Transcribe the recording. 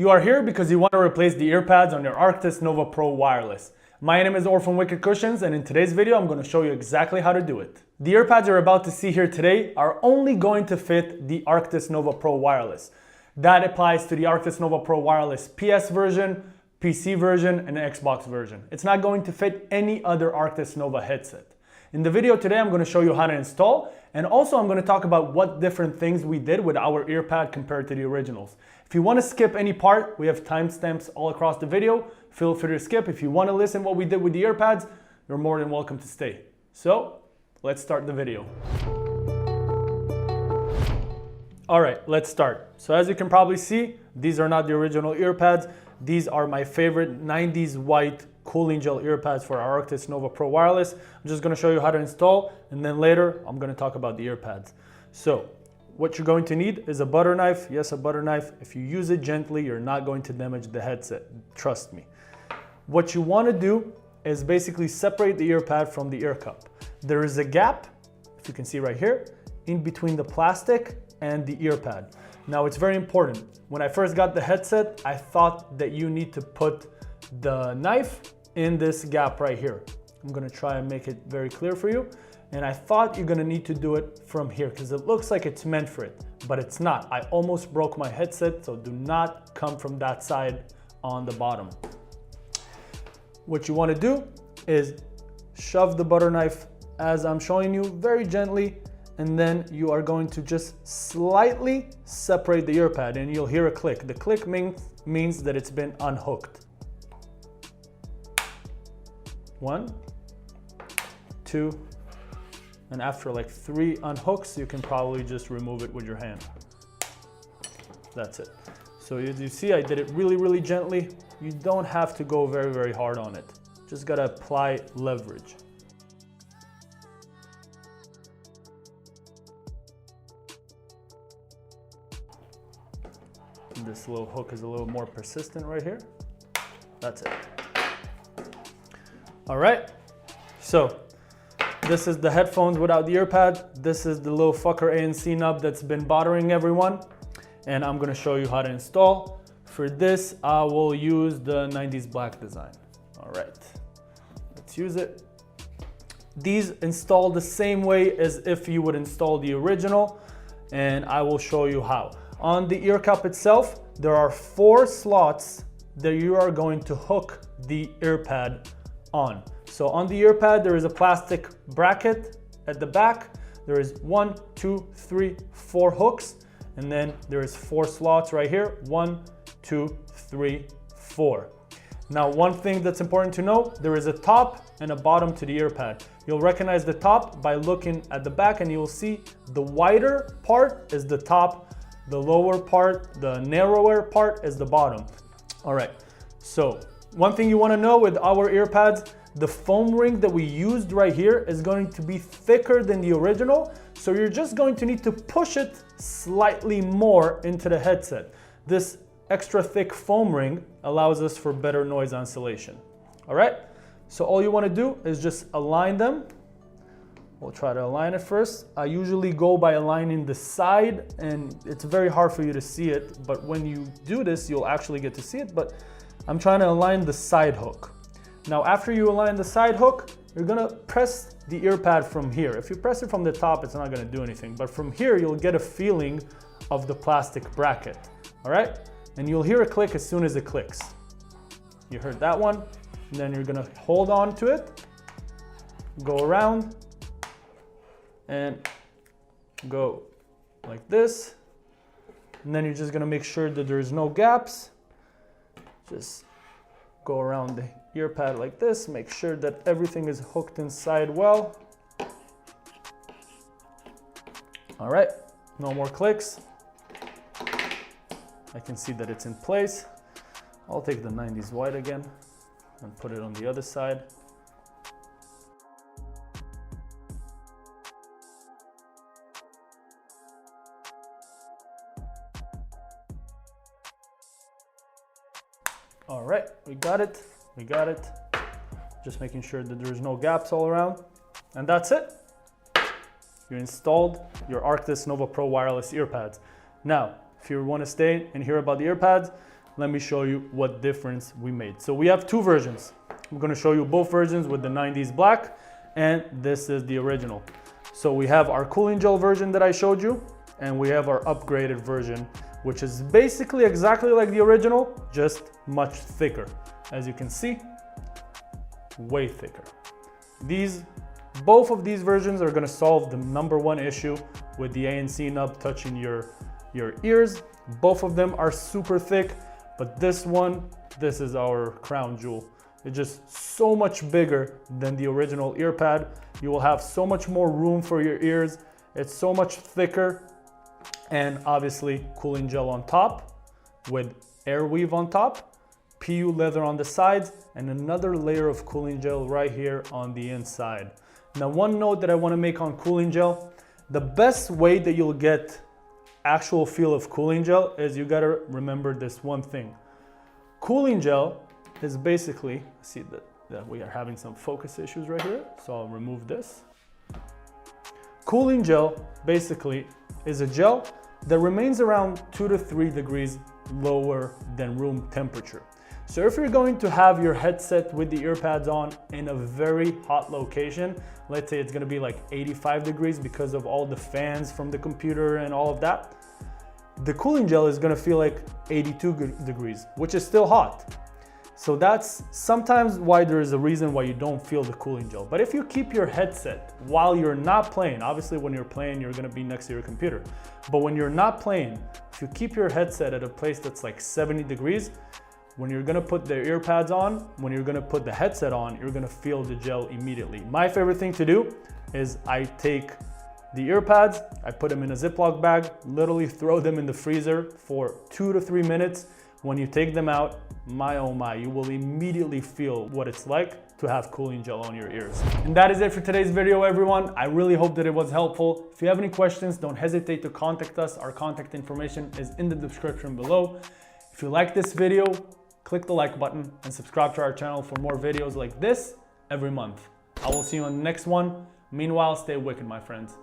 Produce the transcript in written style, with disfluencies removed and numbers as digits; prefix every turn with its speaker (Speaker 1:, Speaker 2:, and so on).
Speaker 1: You are here because you want to replace the earpads on your Arctis Nova Pro wireless. My name is Or from Wicked Cushions, and in today's video I'm going to show you exactly how to do it. The earpads you're about to see here today are only going to fit the Arctis Nova Pro wireless. That applies to the Arctis Nova Pro wireless PS version, PC version, and Xbox version. It's not going to fit any other Arctis Nova headset. In the video today, I'm going to show you how to install, and also I'm going to talk about what different things we did with our earpad compared to the originals. If you want to skip any part, we have timestamps all across the video. Feel free to skip. If you want to listen what we did with the earpads, you're more than welcome to stay. So, let's start the video. Alright, let's start. So as you can probably see, these are not the original earpads. These are my favorite 90s white cooling gel earpads for our Arctis Nova Pro wireless. I'm just going to show you how to install, and then later I'm going to talk about the earpads. So what you're going to need is a butter knife. Yes, a butter knife. If you use it gently, you're not going to damage the headset. Trust me. What you want to do is basically separate the earpad from the ear cup. There is a gap, if you can see right here, in between the plastic and the earpad. Now it's very important. When I first got the headset, I thought that you need to put the knife in this gap right here. I'm gonna try and make it very clear for you. And I thought you're gonna need to do it from here because it looks like it's meant for it, but it's not. I almost broke my headset, so do not come from that side on the bottom. What you wanna do is shove the butter knife as I'm showing you very gently, and then you are going to just slightly separate the earpad and you'll hear a click. The click means that it's been unhooked. 1, 2, and after like 3 unhooks, you can probably just remove it with your hand. That's it. So as you see, I did it really gently. You don't have to go very hard on it. Just gotta apply leverage. This little hook is a little more persistent right here. That's it. All right, so this is the headphones without the earpad. This is the little fucker ANC nub that's been bothering everyone. And I'm gonna show you how to install. For this, I will use the 90s black design. All right, let's use it. These install the same way as if you would install the original, and I will show you how. On the ear cup itself, there are 4 slots that you are going to hook the earpad on. So on the earpad, there is a plastic bracket at the back. There is 1, 2, 3, 4 hooks, and then there is 4 slots right here. 1, 2, 3, 4. Now, one thing that's important to know, there is a top and a bottom to the earpad. You'll recognize the top by looking at the back, and you'll see the wider part is the top, the lower part, the narrower part is the bottom. All right, so one thing you want to know with our earpads, the foam ring that we used right here is going to be thicker than the original, so you're just going to need to push it slightly more into the headset. This extra thick foam ring allows us for better noise cancellation. All right, so all you want to do is just align them. We'll try to align it first. I usually go by aligning the side, and it's very hard for you to see it, but when you do this, you'll actually get to see it, but I'm trying to align the side hook. Now, after you align the side hook, you're gonna press the earpad from here. If you press it from the top, it's not gonna do anything, but from here, you'll get a feeling of the plastic bracket, all right? And you'll hear a click as soon as it clicks. You heard that one, and then you're gonna hold on to it, go around, and go like this. And then you're just gonna make sure that there's no gaps. Just go around the earpad like this, make sure that everything is hooked inside well. All right, no more clicks. I can see that it's in place. I'll take the 90s white again and put it on the other side. All right, we got it. Just making sure that there's no gaps all around. And that's it. You installed your Arctis Nova Pro wireless earpads. Now, if you want to stay and hear about the earpads, let me show you what difference we made. So we have two versions. I'm gonna show you both versions with the 90s black, and this is the original. So we have our cooling gel version that I showed you, and we have our upgraded version, which is basically exactly like the original, just much thicker. As you can see, way thicker. Both of these versions are gonna solve the #1 issue with the ANC nub touching your ears. Both of them are super thick, but this is our crown jewel. It's just so much bigger than the original ear pad. You will have so much more room for your ears. It's so much thicker, and obviously cooling gel on top with air weave on top, PU leather on the sides, and another layer of cooling gel right here on the inside. Now, one note that I want to make on cooling gel, the best way that you'll get actual feel of cooling gel is you gotta remember this one thing. Cooling gel is basically, see that we are having some focus issues right here, so I'll remove this. Cooling gel basically is a gel that remains around 2 to 3 degrees lower than room temperature. So if you're going to have your headset with the earpads on in a very hot location, let's say it's gonna be like 85 degrees because of all the fans from the computer and all of that, the cooling gel is gonna feel like 82 degrees, which is still hot. So that's sometimes why there is a reason why you don't feel the cooling gel. But if you keep your headset while you're not playing, obviously when you're playing, you're gonna be next to your computer. But when you're not playing, if you keep your headset at a place that's like 70 degrees, when you're gonna put the earpads on, when you're gonna put the headset on, you're gonna feel the gel immediately. My favorite thing to do is I take the earpads, I put them in a Ziploc bag, literally throw them in the freezer for 2 to 3 minutes. When you take them out, my oh my, you will immediately feel what it's like to have cooling gel on your ears. And that is it for today's video, everyone. I really hope that it was helpful. If you have any questions, don't hesitate to contact us. Our contact information is in the description below. If you like this video, click the like button and subscribe to our channel for more videos like this every month. I will see you on the next one. Meanwhile, stay wicked, my friends.